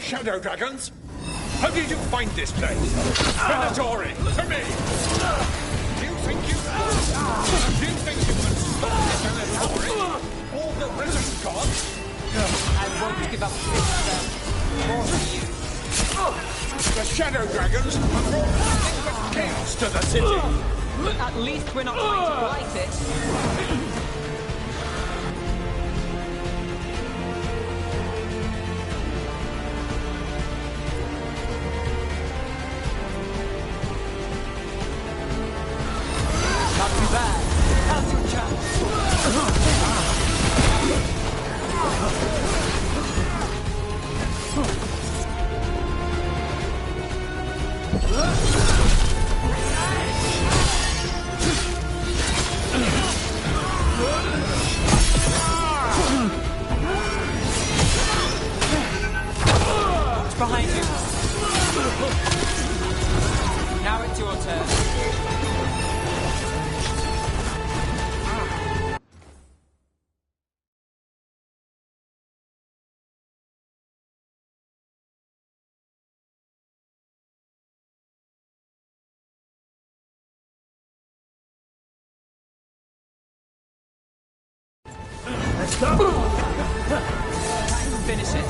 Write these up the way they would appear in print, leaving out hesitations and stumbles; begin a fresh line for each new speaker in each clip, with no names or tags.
shadow dragons? How did you find this place? Venatori, to me! Do you think you can stop the Venatori? All the risen gods?
I won't give up this, more for you.
The shadow dragons have brought nothing but chaos to the city!
At least we're not trying to blight it. Not too bad. How's your chance? Behind you. Now it's your turn.
Let's go!
Finish it.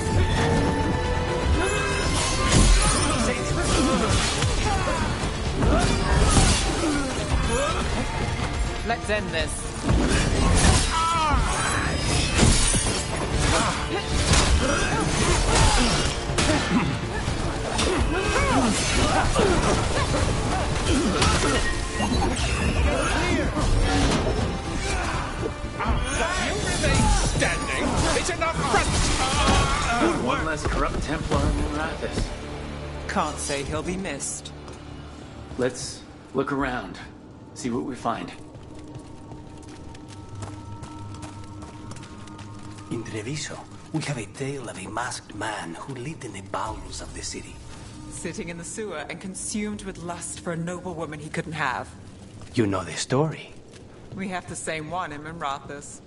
Let's end this.
You remain standing! It's enough front!
One less corrupt Templar in Rathis.
Can't say he'll be missed.
Let's look around, see what we find.
In Treviso, we have a tale of a masked man who lived in the bowels of the city.
Sitting in the sewer and consumed with lust for a noble woman he couldn't have.
You know the story.
We have the same one in Rathis.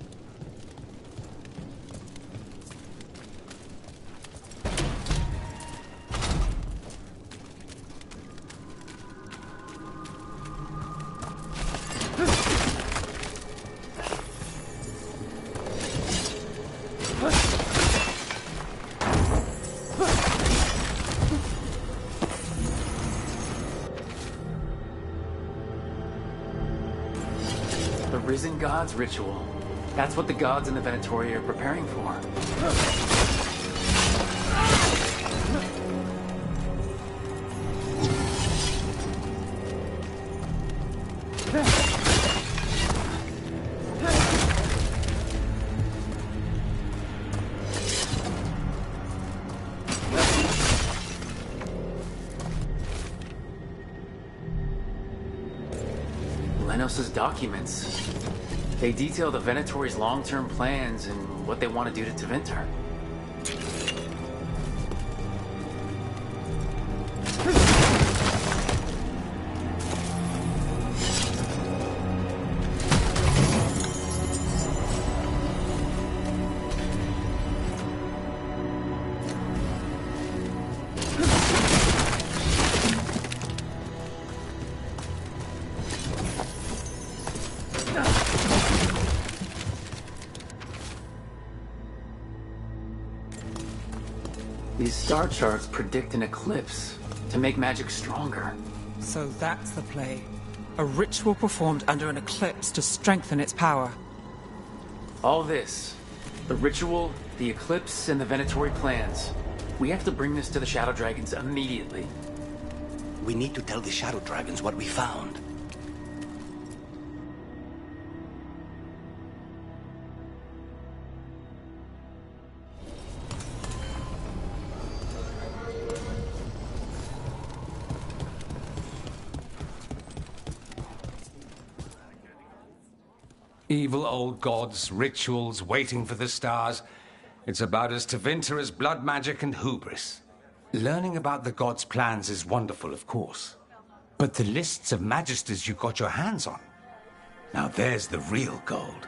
The Risen Gods ritual. That's what the gods in the Venatori are preparing for. Lenos's documents. They detail the Venatori's long-term plans and what they want to do to Tevinter. These star charts predict an eclipse to make magic stronger.
So that's the play. A ritual performed under an eclipse to strengthen its power.
All this, the ritual, the eclipse, and the Venatori plans. We have to bring this to the Shadow Dragons immediately.
We need to tell the Shadow Dragons what we found.
Evil old gods, rituals, waiting for the stars. It's about as Tevinter as blood magic and hubris. Learning about the gods' plans is wonderful, of course. But the lists of magisters you got your hands on, now there's the real gold.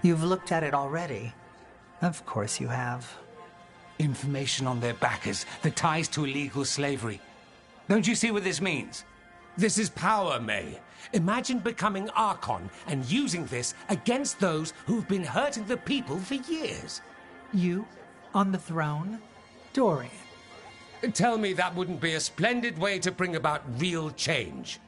You've looked at it already. Of course you have.
Information on their backers, the ties to illegal slavery. Don't you see what this means?
This is power, May. Imagine becoming Archon and using this against those who've been hurting the people for years.
You, on the throne? Dorian.
Tell me that wouldn't be a splendid way to bring about real change.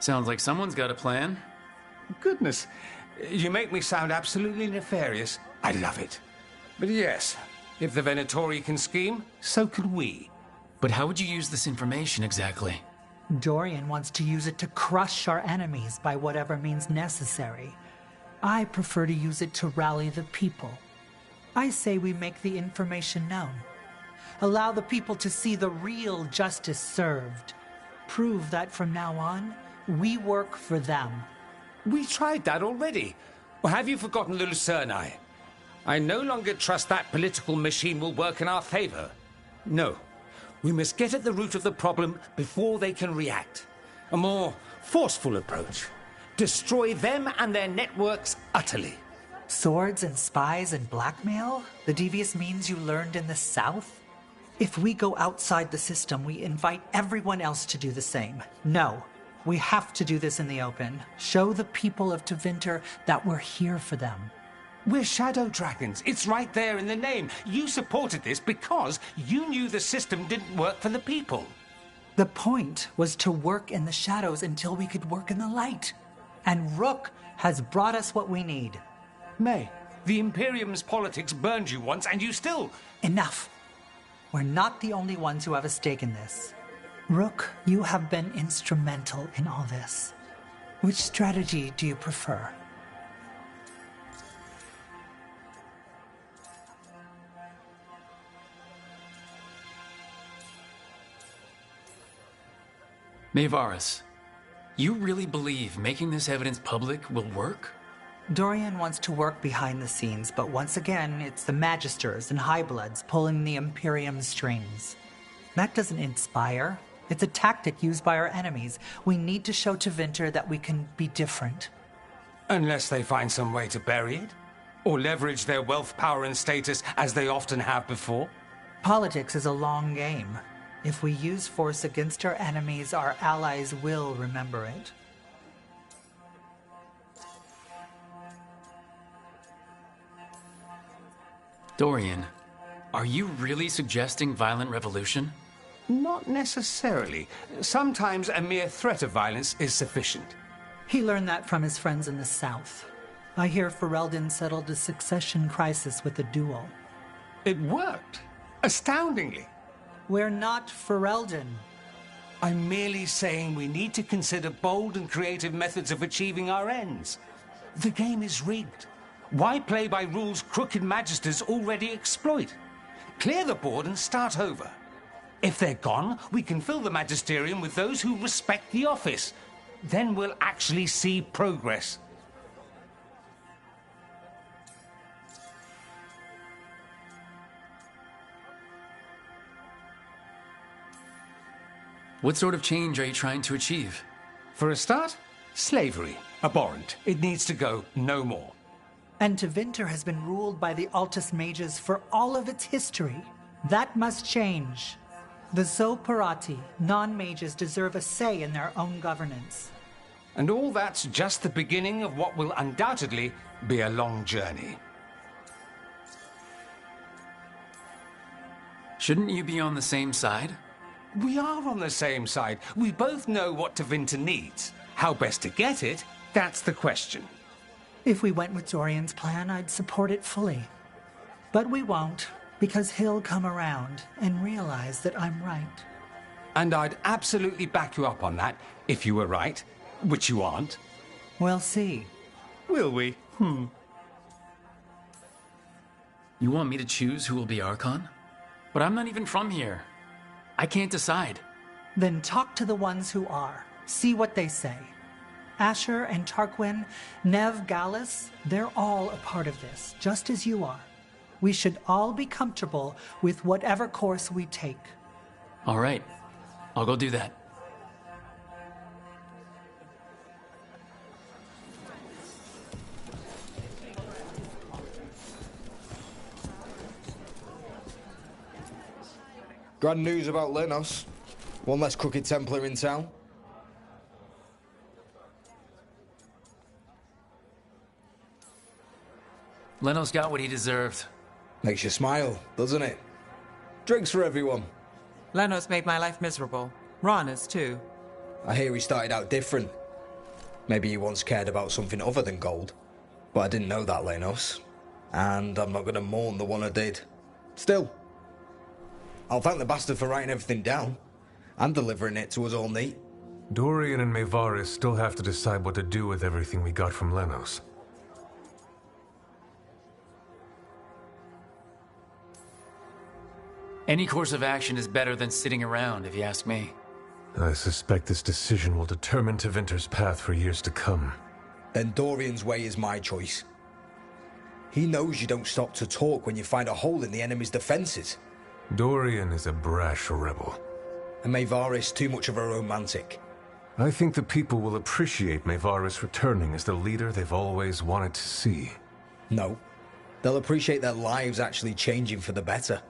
Sounds like someone's got a plan.
Goodness, you make me sound absolutely nefarious. I love it. But yes, if the Venatori can scheme, so can we.
But how would you use this information exactly?
Dorian wants to use it to crush our enemies by whatever means necessary. I prefer to use it to rally the people. I say we make the information known. Allow the people to see the real justice served. Prove that from now on, we work for them.
We tried that already. Or have you forgotten the Lucerni? I no longer trust that political machine will work in our favor. No. We must get at the root of the problem before they can react. A more forceful approach. Destroy them and their networks utterly.
Swords and spies and blackmail? The devious means you learned in the South? If we go outside the system, we invite everyone else to do the same. No. We have to do this in the open. Show the people of Tevinter that we're here for them.
We're shadow dragons. It's right there in the name. You supported this because you knew the system didn't work for the people.
The point was to work in the shadows until we could work in the light. And Rook has brought us what we need.
May, the Imperium's politics burned you once and you still...
Enough. We're not the only ones who have a stake in this. Rook, you have been instrumental in all this. Which strategy do you prefer?
Maevaris, you really believe making this evidence public will work?
Dorian wants to work behind the scenes, but once again, it's the Magisters and Highbloods pulling the Imperium's strings. That doesn't inspire. It's a tactic used by our enemies. We need to show Tevinter that we can be different.
Unless they find some way to bury it? Or leverage their wealth, power, and status as they often have before?
Politics is a long game. If we use force against our enemies, our allies will remember it.
Dorian, are you really suggesting violent revolution?
Not necessarily. Sometimes a mere threat of violence is sufficient.
He learned that from his friends in the South. I hear Ferelden settled a succession crisis with a duel.
It worked. Astoundingly.
We're not Ferelden.
I'm merely saying we need to consider bold and creative methods of achieving our ends. The game is rigged. Why play by rules crooked magisters already exploit? Clear the board and start over. If they're gone, we can fill the magisterium with those who respect the office. Then we'll actually see progress.
What sort of change are you trying to achieve?
For a start, slavery. Abhorrent. It needs to go no more.
And Tevinter has been ruled by the Altus Mages for all of its history. That must change. The Zoparati, non-mages, deserve a say in their own governance.
And all that's just the beginning of what will undoubtedly be a long journey.
Shouldn't you be on the same side?
We are on the same side. We both know what Tevinter needs. How best to get it, that's the question.
If we went with Dorian's plan, I'd support it fully. But we won't, because he'll come around and realize that I'm right.
And I'd absolutely back you up on that, if you were right, which you aren't.
We'll see.
Will we?
You want me to choose who will be Archon? But I'm not even from here. I can't decide.
Then talk to the ones who are. See what they say. Asher and Tarquin, Nev, Gallus, they're all a part of this, just as you are. We should all be comfortable with whatever course we take.
All right. I'll go do that.
Grand news about Lenos. One less crooked Templar in town.
Lenos got what he deserved.
Makes you smile, doesn't it? Drinks for everyone.
Lenos made my life miserable. Rana's too.
I hear he started out different. Maybe he once cared about something other than gold. But I didn't know that, Lenos. And I'm not going to mourn the one I did. Still, I'll thank the bastard for writing everything down. And delivering it to us all neat.
Dorian and Maevaris still have to decide what to do with everything we got from Lenos.
Any course of action is better than sitting around, if you ask me.
I suspect this decision will determine Tevinter's path for years to come.
Then Dorian's way is my choice. He knows you don't stop to talk when you find a hole in the enemy's defenses.
Dorian is a brash rebel.
And Maevaris too much of a romantic.
I think the people will appreciate Maevaris returning as the leader they've always wanted to see.
No. They'll appreciate their lives actually changing for the better.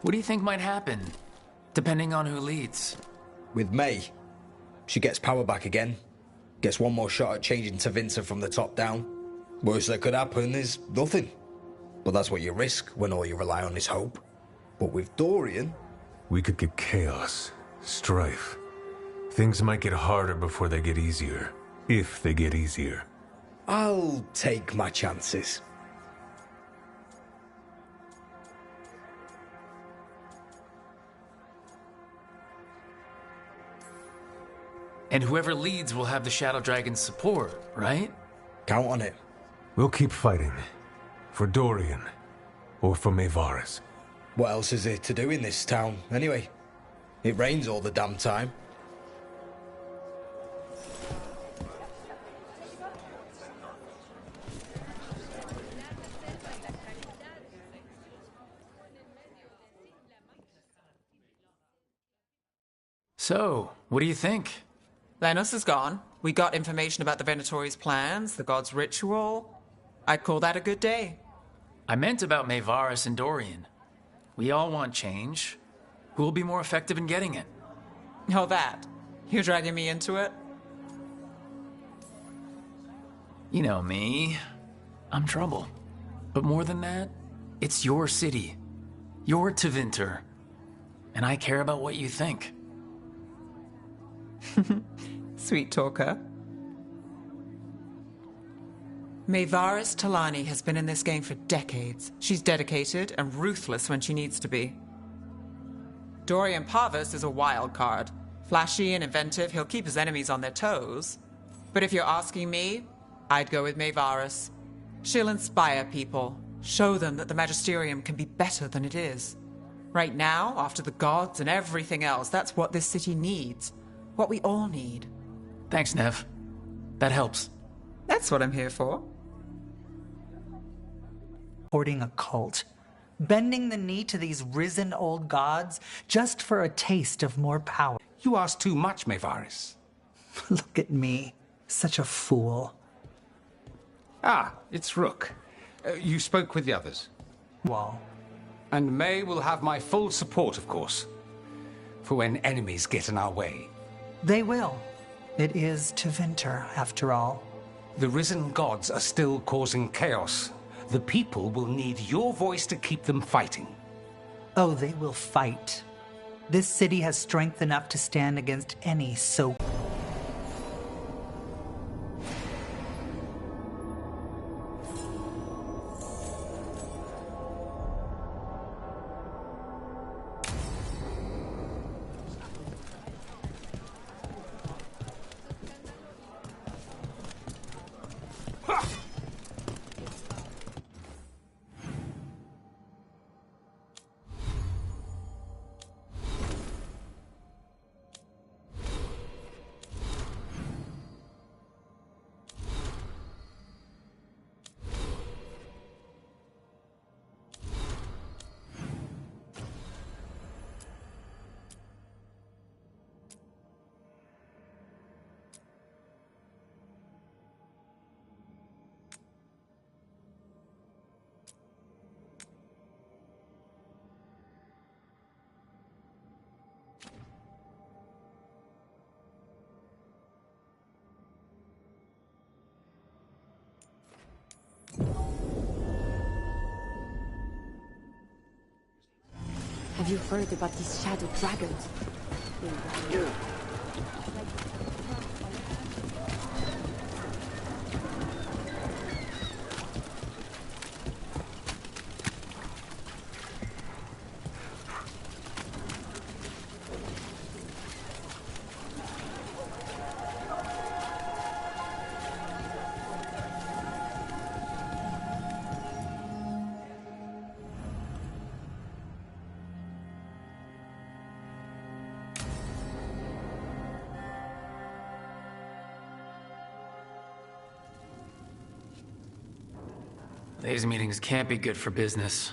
What do you think might happen, depending on who leads?
With May, she gets power back again. Gets one more shot at changing Tevinter from the top down. Worst that could happen is nothing. But that's what you risk when all you rely on is hope. But with Dorian...
We could get chaos, strife. Things might get harder before they get easier. If they get easier.
I'll take my chances.
And whoever leads will have the Shadow Dragon's support, right?
Count on it.
We'll keep fighting. For Dorian. Or for Maevaris.
What else is there to do in this town, anyway? It rains all the damn time.
So, what do you think?
Lenos is gone. We got information about the Venatori's plans, the god's ritual. I'd call that a good day.
I meant about Maevaris and Dorian. We all want change. Who will be more effective in getting it?
Oh, that. You're dragging me into it?
You know me. I'm trouble. But more than that, it's your city. Your Tevinter. And I care about what you think.
Sweet talker. Maevaris Talani has been in this game for decades. She's dedicated and ruthless when she needs to be. Dorian Parvis is a wild card. Flashy and inventive, he'll keep his enemies on their toes. But if you're asking me, I'd go with Maevaris. She'll inspire people, show them that the Magisterium can be better than it is. Right now, after the gods and everything else, that's what this city needs. What we all need.
Thanks, Nev. That helps.
That's what I'm here for.
Supporting a cult. Bending the knee to these risen old gods just for a taste of more power.
You ask too much, Maevaris.
Look at me. Such a fool.
Ah, it's Rook. You spoke with the others.
Wall.
And May will have my full support, of course, for when enemies get in our way.
They will. It is Tevinter, after all.
The risen gods are still causing chaos. The people will need your voice to keep them fighting.
Oh, they will fight. This city has strength enough to stand against any so...
Have you heard about these shadow dragons?
These meetings can't be good for business.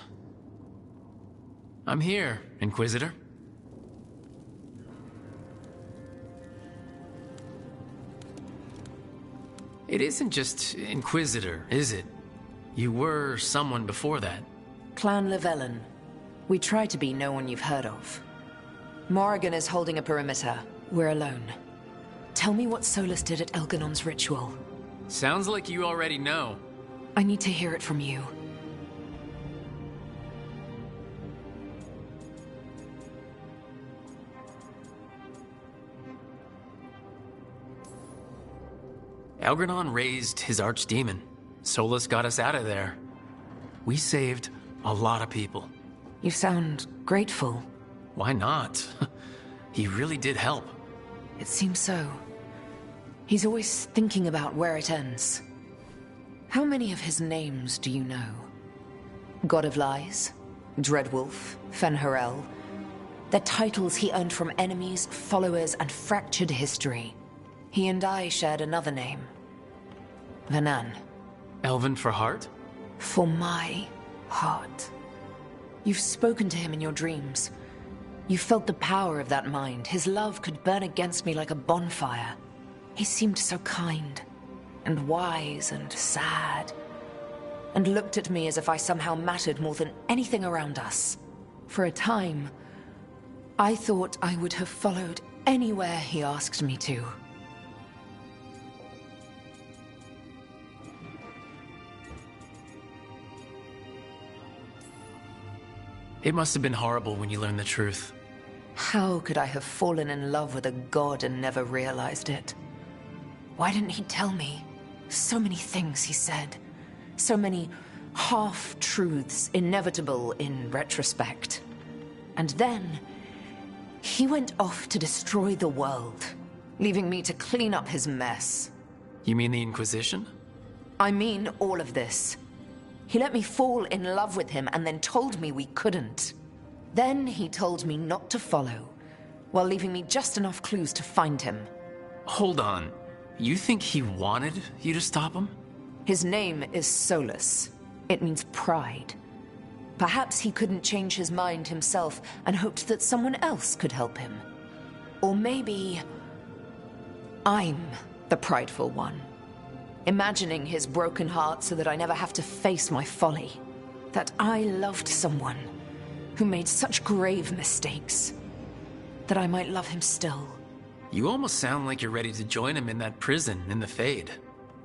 I'm here, Inquisitor. It isn't just Inquisitor, is it? You were someone before that.
Clan Llewellyn. We try to be no one you've heard of. Morrigan is holding a perimeter. We're alone. Tell me what Solus did at Elganon's ritual.
Sounds like you already know.
I need to hear it from you.
Elganon raised his archdemon. Solus got us out of there. We saved a lot of people.
You sound grateful.
Why not? He really did help.
It seems so. He's always thinking about where it ends. How many of his names do you know? God of Lies, Dreadwolf, Fen'Harel. They're titles he earned from enemies, followers, and fractured history. He and I shared another name. Vanan.
Elven for heart?
For my heart. You've spoken to him in your dreams. You felt the power of that mind. His love could burn against me like a bonfire. He seemed so kind, and wise, and sad, and looked at me as if I somehow mattered more than anything around us. For a time, I thought I would have followed anywhere he asked me to.
It must have been horrible when you learned the truth.
How could I have fallen in love with a god and never realized it? Why didn't he tell me? So many things he said. So many half-truths, inevitable in retrospect. And then, he went off to destroy the world, leaving me to clean up his mess.
You mean the Inquisition?
I mean all of this. He let me fall in love with him and then told me we couldn't. Then he told me not to follow, while leaving me just enough clues to find him.
Hold on. You think he wanted you to stop him?
His name is Solus. It means pride. Perhaps he couldn't change his mind himself and hoped that someone else could help him. Or maybe I'm the prideful one. imagining his broken heart so that I never have to face my folly. That I loved someone who made such grave mistakes, that I might love him still.
You almost sound like you're ready to join him in that prison in the Fade.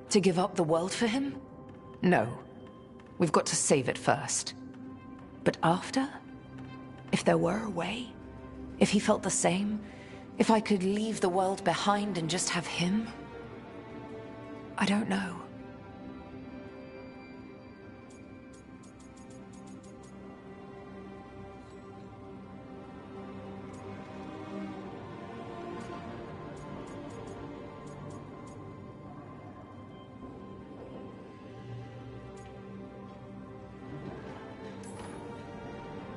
To give up the world for him? No. We've got to save it first. But after? If there were a way? If he felt the same? If I could leave the world behind and just have him? I don't know.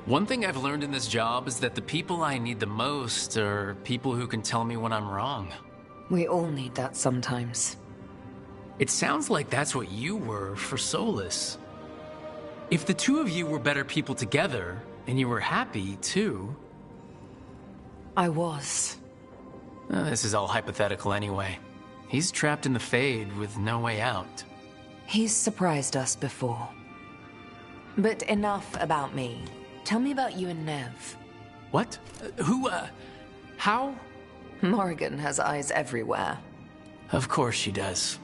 One thing I've learned in this job is that the people I need the most are people who can tell me when I'm wrong.
We all need that sometimes.
It sounds like that's what you were for Solus. If the two of you were better people together, and you were happy, too...
I was.
This is all hypothetical anyway. He's trapped in the Fade with no way out.
He's surprised us before. But enough about me. Tell me about you and Nev.
What? How?
Morrigan has eyes everywhere.
Of course she does.